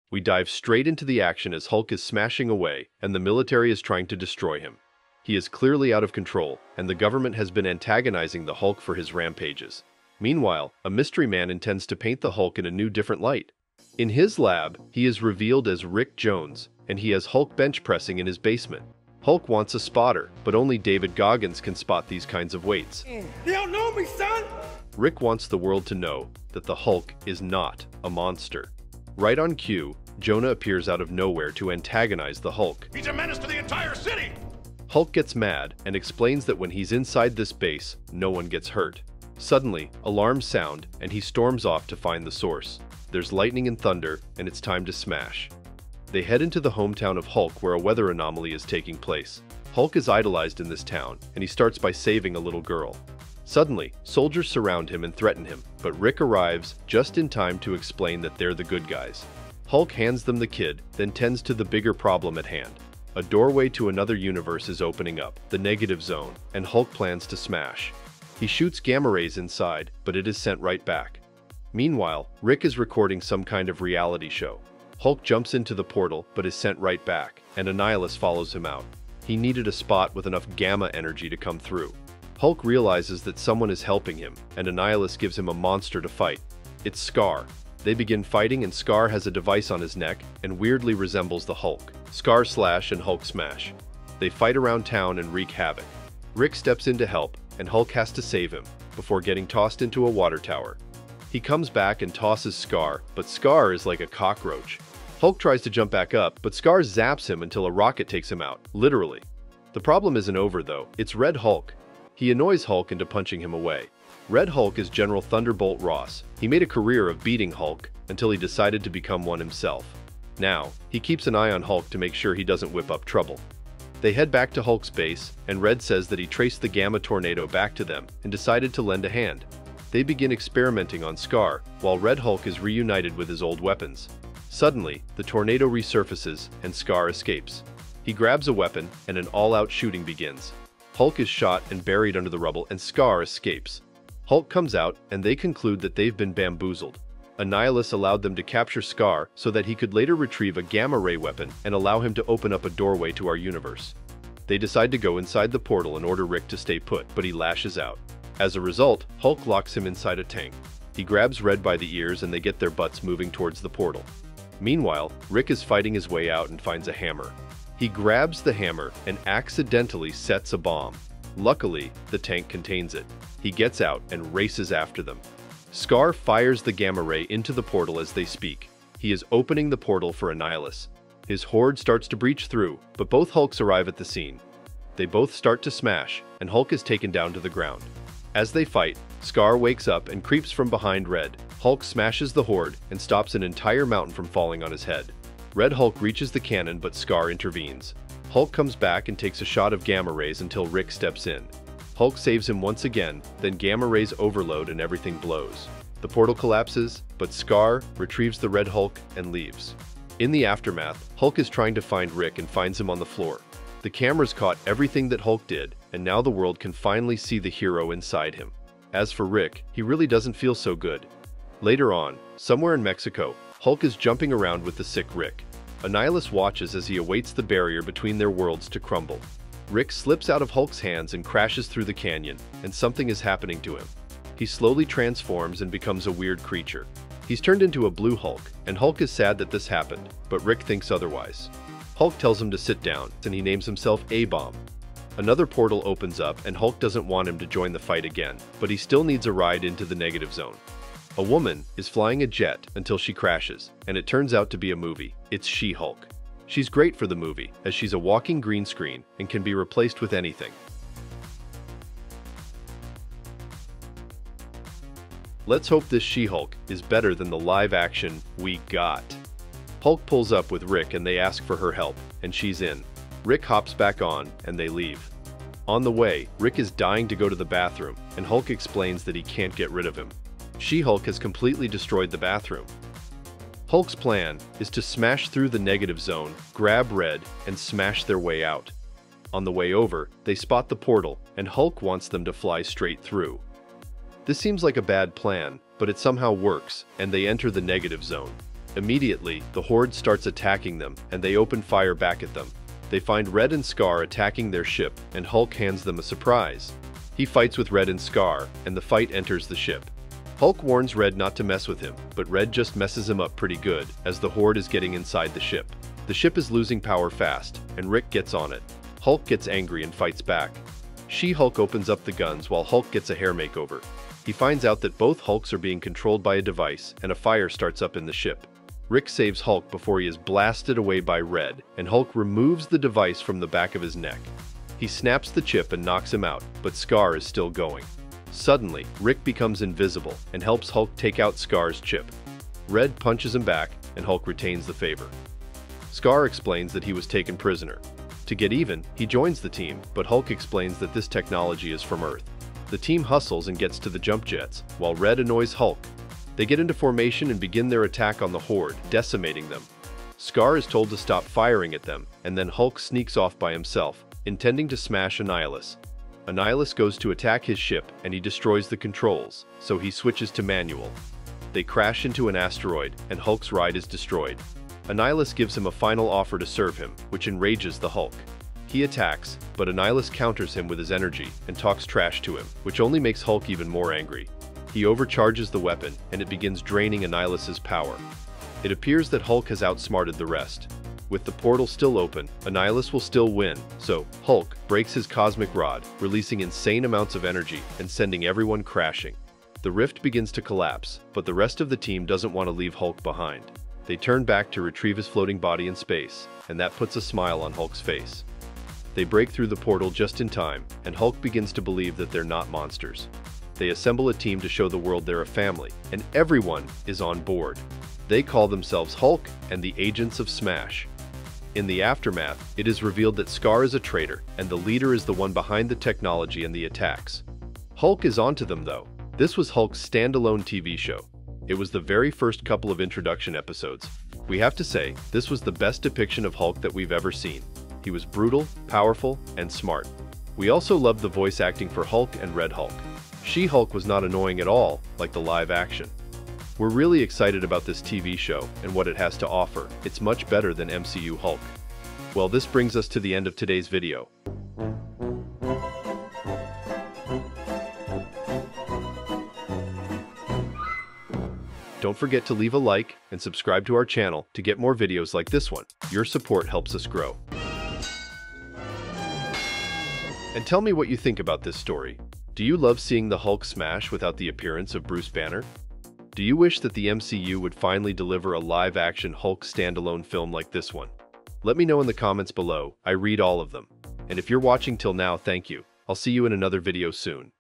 We dive straight into the action as Hulk is smashing away, and the military is trying to destroy him. He is clearly out of control, and the government has been antagonizing the Hulk for his rampages. Meanwhile, a mystery man intends to paint the Hulk in a new different light. In his lab, he is revealed as Rick Jones, and he has Hulk bench pressing in his basement. Hulk wants a spotter, but only David Goggins can spot these kinds of weights. They don't know me, son! Rick wants the world to know that the Hulk is not a monster. Right on cue, Jonah appears out of nowhere to antagonize the Hulk. He's a menace to the entire city! Hulk gets mad and explains that when he's inside this base, no one gets hurt. Suddenly, alarms sound, and he storms off to find the source. There's lightning and thunder, and it's time to smash. They head into the hometown of Hulk where a weather anomaly is taking place. Hulk is idolized in this town, and he starts by saving a little girl. Suddenly, soldiers surround him and threaten him, but Rick arrives just in time to explain that they're the good guys. Hulk hands them the kid, then tends to the bigger problem at hand. A doorway to another universe is opening up, the negative zone, and Hulk plans to smash. He shoots gamma rays inside, but it is sent right back. Meanwhile, Rick is recording some kind of reality show. Hulk jumps into the portal, but is sent right back, and Annihilus follows him out. He needed a spot with enough gamma energy to come through. Hulk realizes that someone is helping him, and Annihilus gives him a monster to fight. It's Scar. They begin fighting, and Scar has a device on his neck and weirdly resembles the Hulk. Scar slash and Hulk smash. They fight around town and wreak havoc. Rick steps in to help, and Hulk has to save him, before getting tossed into a water tower. He comes back and tosses Scar, but Scar is like a cockroach. Hulk tries to jump back up, but Scar zaps him until a rocket takes him out, literally. The problem isn't over though, it's Red Hulk. He annoys Hulk into punching him away. Red Hulk is General Thunderbolt Ross. He made a career of beating Hulk until he decided to become one himself. Now, he keeps an eye on Hulk to make sure he doesn't whip up trouble. They head back to Hulk's base, and Red says that he traced the gamma tornado back to them and decided to lend a hand. They begin experimenting on Scar, while Red Hulk is reunited with his old weapons. Suddenly, the tornado resurfaces and Scar escapes. He grabs a weapon, and an all-out shooting begins. Hulk is shot and buried under the rubble, and Scar escapes. Hulk comes out, and they conclude that they've been bamboozled. Annihilus allowed them to capture Scar so that he could later retrieve a gamma-ray weapon and allow him to open up a doorway to our universe. They decide to go inside the portal and order Rick to stay put, but he lashes out. As a result, Hulk locks him inside a tank. He grabs Red by the ears and they get their butts moving towards the portal. Meanwhile, Rick is fighting his way out and finds a hammer. He grabs the hammer and accidentally sets a bomb. Luckily, the tank contains it. He gets out and races after them. Scar fires the gamma ray into the portal as they speak. He is opening the portal for Annihilus. His horde starts to breach through, but both Hulks arrive at the scene. They both start to smash, and Hulk is taken down to the ground. As they fight, Scar wakes up and creeps from behind Red. Hulk smashes the horde and stops an entire mountain from falling on his head. Red Hulk reaches the cannon, but Scar intervenes. Hulk comes back and takes a shot of gamma rays until Rick steps in. Hulk saves him once again, then gamma rays overload and everything blows. The portal collapses, but Scar retrieves the Red Hulk and leaves. In the aftermath, Hulk is trying to find Rick and finds him on the floor. The cameras caught everything that Hulk did, and now the world can finally see the hero inside him. As for Rick, he really doesn't feel so good. Later on, somewhere in Mexico, Hulk is jumping around with the sick Rick. Annihilus watches as he awaits the barrier between their worlds to crumble. Rick slips out of Hulk's hands and crashes through the canyon, and something is happening to him. He slowly transforms and becomes a weird creature. He's turned into a blue Hulk, and Hulk is sad that this happened, but Rick thinks otherwise. Hulk tells him to sit down, and he names himself A-Bomb. Another portal opens up, and Hulk doesn't want him to join the fight again, but he still needs a ride into the negative zone. A woman is flying a jet until she crashes, and it turns out to be a movie. It's She-Hulk. She's great for the movie, as she's a walking green screen and can be replaced with anything. Let's hope this She-Hulk is better than the live action we got. Hulk pulls up with Rick and they ask for her help, and she's in. Rick hops back on, and they leave. On the way, Rick is dying to go to the bathroom, and Hulk explains that he can't get rid of him. She-Hulk has completely destroyed the bathroom. Hulk's plan is to smash through the negative zone, grab Red, and smash their way out. On the way over, they spot the portal, and Hulk wants them to fly straight through. This seems like a bad plan, but it somehow works, and they enter the negative zone. Immediately, the Horde starts attacking them, and they open fire back at them. They find Red and Scar attacking their ship, and Hulk hands them a surprise. He fights with Red and Scar, and the fight enters the ship. Hulk warns Red not to mess with him, but Red just messes him up pretty good, as the Horde is getting inside the ship. The ship is losing power fast, and Rick gets on it. Hulk gets angry and fights back. She-Hulk opens up the guns while Hulk gets a hair makeover. He finds out that both Hulks are being controlled by a device, and a fire starts up in the ship. Rick saves Hulk before he is blasted away by Red, and Hulk removes the device from the back of his neck. He snaps the chip and knocks him out, but Scar is still going. Suddenly, Rick becomes invisible and helps Hulk take out Scar's chip. Red punches him back, and Hulk retains the favor. Scar explains that he was taken prisoner. To get even, he joins the team, but Hulk explains that this technology is from Earth. The team hustles and gets to the jump jets, while Red annoys Hulk. They get into formation and begin their attack on the Horde, decimating them. Scar is told to stop firing at them, and then Hulk sneaks off by himself, intending to smash Annihilus. Annihilus goes to attack his ship, and he destroys the controls, so he switches to manual. They crash into an asteroid, and Hulk's ride is destroyed. Annihilus gives him a final offer to serve him, which enrages the Hulk. He attacks, but Annihilus counters him with his energy and talks trash to him, which only makes Hulk even more angry. He overcharges the weapon, and it begins draining Annihilus's power. It appears that Hulk has outsmarted the rest. With the portal still open, Annihilus will still win, so Hulk breaks his cosmic rod, releasing insane amounts of energy and sending everyone crashing. The rift begins to collapse, but the rest of the team doesn't want to leave Hulk behind. They turn back to retrieve his floating body in space, and that puts a smile on Hulk's face. They break through the portal just in time, and Hulk begins to believe that they're not monsters. They assemble a team to show the world they're a family, and everyone is on board. They call themselves Hulk and the Agents of S.M.A.S.H. In the aftermath, it is revealed that Scar is a traitor, and the leader is the one behind the technology and the attacks. Hulk is onto them though. This was Hulk's standalone TV show. It was the very first couple of introduction episodes. We have to say, this was the best depiction of Hulk that we've ever seen. He was brutal, powerful, and smart. We also loved the voice acting for Hulk and Red Hulk. She-Hulk was not annoying at all, like the live action. We're really excited about this TV show and what it has to offer. It's much better than MCU Hulk. Well, this brings us to the end of today's video. Don't forget to leave a like and subscribe to our channel to get more videos like this one. Your support helps us grow. And tell me what you think about this story. Do you love seeing the Hulk smash without the appearance of Bruce Banner? Do you wish that the MCU would finally deliver a live-action Hulk standalone film like this one? Let me know in the comments below. I read all of them. And if you're watching till now, thank you. I'll see you in another video soon.